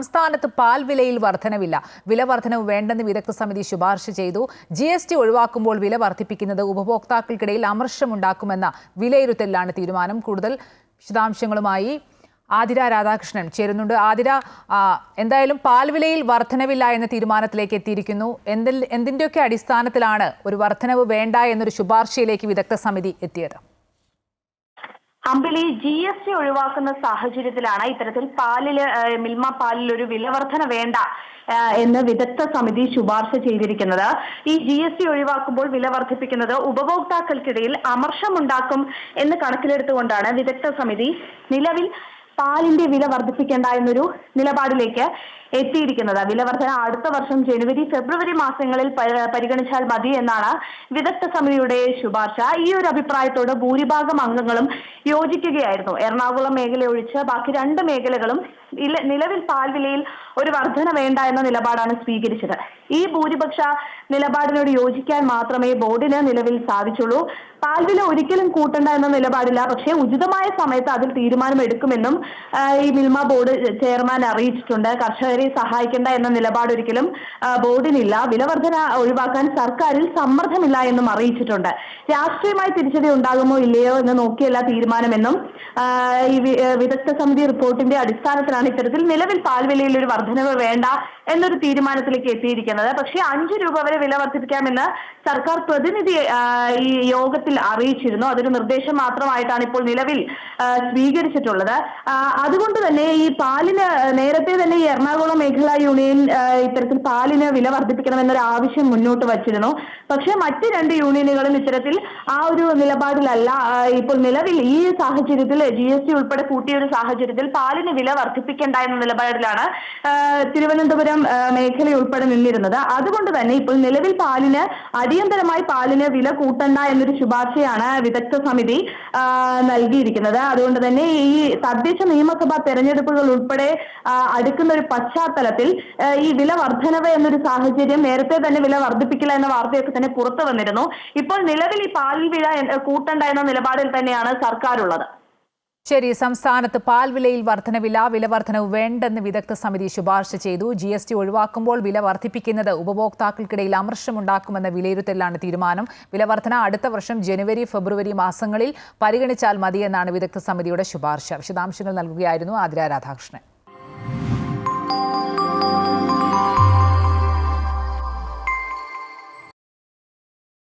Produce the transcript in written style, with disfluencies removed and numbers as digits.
സംസ്ഥാനത്ത് പാൽ വിലയിൽ വർധനവില്ല. വില വർധനവ് വേണ്ടെന്ന് വിദഗ്ധ സമിതി ശുപാർശ ചെയ്തു. GST ഒഴിവാക്കുമ്പോൾ വില വർദ്ധിപ്പിക്കുന്നത് ഉപഭോക്താക്കൾക്കിടയിൽ അമർഷമുണ്ടാക്കുമെന്ന വിലയിരുത്തലിലാണ് തീരുമാനം. കൂടുതൽ വിശദാംശങ്ങളുമായി ആതിര രാധാകൃഷ്ണൻ ചേരുന്നുണ്ട്. ആതിര, എന്തായാലും പാൽ വിലയിൽ വർധനവില്ല എന്ന തീരുമാനത്തിലേക്ക് എത്തിയിരിക്കുന്നു. എന്തിൻ്റെയൊക്കെ അടിസ്ഥാനത്തിലാണ് ഒരു വർധനവ് വേണ്ട എന്നൊരു ശുപാർശയിലേക്ക് വിദഗ്ധ സമിതി എത്തിയത്? അമ്പിളി, GST ഒഴിവാക്കുന്ന സാഹചര്യത്തിലാണ് ഇത്തരത്തിൽ മിൽമ പാലിൽ ഒരു വിലവർധന വേണ്ട എന്ന് വിദഗ്ധ സമിതി ശുപാർശ ചെയ്തിരിക്കുന്നത്. ഈ GST ഒഴിവാക്കുമ്പോൾ വില വർദ്ധിപ്പിക്കുന്നത് ഉപഭോക്താക്കൾക്കിടയിൽ അമർഷമുണ്ടാക്കും എന്ന് കണക്കിലെടുത്തുകൊണ്ടാണ് വിദഗ്ധ സമിതി നിലവിൽ പാലിന്റെ വില വർദ്ധിപ്പിക്കേണ്ട എന്നൊരു നിലപാടിലേക്ക് എത്തിയിരിക്കുന്നത്. വിലവർധന അടുത്ത വർഷം ജനുവരി ഫെബ്രുവരി മാസങ്ങളിൽ പരിഗണിച്ചാൽ മതി എന്നാണ് വിദഗ്ധ സമിതിയുടെ ശുപാർശ. ഈ ഒരു അഭിപ്രായത്തോട് ഭൂരിഭാഗം അംഗങ്ങളും യോജിക്കുകയായിരുന്നു. എറണാകുളം മേഖല ഒഴിച്ച് ബാക്കി 2 മേഖലകളും നിലവിൽ പാൽ വിലയിൽ ഒരു വർധന വേണ്ട എന്ന നിലപാടാണ് സ്വീകരിച്ചത്. ഈ ഭൂരിപക്ഷ നിലപാടിനോട് യോജിക്കാൻ മാത്രമേ ബോർഡിന് നിലവിൽ സാധിച്ചുള്ളൂ. പാൽ വില ഒരിക്കലും കൂട്ടണ്ട എന്ന നിലപാടില്ല, പക്ഷേ ഉചിതമായ സമയത്ത് അതിൽ തീരുമാനമെടുക്കുമെന്നും ഈ മിൽമ ബോർഡ് ചെയർമാൻ അറിയിച്ചിട്ടുണ്ട്. കർഷകരെ സഹായിക്കേണ്ട എന്ന നിലപാട് ഒരിക്കലും ബോർഡിനില്ല. വിലവർധന ഒഴിവാക്കാൻ സർക്കാരിൽ സമ്മർദ്ദമില്ല എന്നും അറിയിച്ചിട്ടുണ്ട്. രാഷ്ട്രീയമായി തിരിച്ചടി ഉണ്ടാകുമോ ഇല്ലയോ എന്ന് നോക്കിയല്ല തീരുമാനമെന്നും ഈ വിദഗ്ധ സമിതി റിപ്പോർട്ടിന്റെ അടിസ്ഥാനത്തിലാണ് ഇത്തരത്തിൽ നിലവിൽ പാൽ വിലയിൽ ഒരു വർധനവ് വേണ്ട എന്നൊരു തീരുമാനത്തിലേക്ക് എത്തിയിരിക്കുന്നത്. പക്ഷേ 5 രൂപ വരെ വില വർദ്ധിപ്പിക്കാമെന്ന് സർക്കാർ പ്രതിനിധി ഈ യോഗത്തിൽ അറിയിച്ചിരുന്നു. അതൊരു നിർദ്ദേശം മാത്രമായിട്ടാണ് ഇപ്പോൾ നിലവിൽ സ്വീകരിച്ചിട്ടുള്ളത്. അതുകൊണ്ട് തന്നെ ഈ പാലിന് നേരത്തെ തന്നെ ഈ എറണാകുളം മേഖലാ യൂണിയൻ ഇത്തരത്തിൽ പാലിന് വില വർദ്ധിപ്പിക്കണമെന്നൊരു ആവശ്യം മുന്നോട്ട് വച്ചിരുന്നു. പക്ഷേ മറ്റ് 2 യൂണിയനുകളും ഇത്തരത്തിൽ ആ ഒരു നിലപാടിലല്ല. ഇപ്പോൾ നിലവിൽ ഈ സാഹചര്യത്തിൽ GST ഉൾപ്പെടെ കൂട്ടിയ ഒരു സാഹചര്യത്തിൽ പാലിന് വില വർദ്ധിപ്പിക്കേണ്ട എന്ന നിലപാടിലാണ് തിരുവനന്തപുരം മേഖല ഉൾപ്പെടെ നിന്നിരുന്നത്. അതുകൊണ്ട് തന്നെ ഇപ്പോൾ നിലവിൽ അടിയന്തരമായി പാലിന് വില കൂട്ടണ്ട എന്നൊരു ശുപാർശയാണ് വിദഗ്ധ സമിതി നൽകിയിരിക്കുന്നത്. അതുകൊണ്ട് തന്നെ ഈ തദ്ദേശ നിയമസഭാ തെരഞ്ഞെടുപ്പുകൾ ഉൾപ്പെടെ അടുക്കുന്ന ഒരു പശ്ചാത്തലത്തിൽ ഈ വില വർധനവ് എന്നൊരു സാഹചര്യം നേരത്തെ തന്നെ വില വർദ്ധിപ്പിക്കില്ല എന്ന വാർത്തയൊക്കെ തന്നെ പുറത്തു വന്നിരുന്നു. ഇപ്പോൾ നിലവിൽ ഈ പാൽ വില കൂട്ടണ്ട എന്ന നിലപാടിൽ തന്നെയാണ് സർക്കാരുള്ളത്. ശരി, സംസ്ഥാനത്ത് പാൽ വിലയിൽ വർധനവില്ല. വില വർധനവ് വേണ്ടെന്ന് വിദഗ്ധ സമിതി ശുപാർശ ചെയ്തു. GST ഒഴിവാക്കുമ്പോൾ വില വർദ്ധിപ്പിക്കുന്നത് ഉപഭോക്താക്കൾക്കിടയിൽ അമർഷമുണ്ടാക്കുമെന്ന വിലയിരുത്തലിലാണ് തീരുമാനം. വില വർധന അടുത്ത വർഷം ജനുവരി ഫെബ്രുവരി മാസങ്ങളിൽ പരിഗണിച്ചാൽ മതിയെന്നാണ് വിദഗ്ധ സമിതിയുടെ ശുപാർശ. വിശദാംശങ്ങൾ നൽകുകയായിരുന്നു ആതിര രാധാകൃഷ്ണൻ.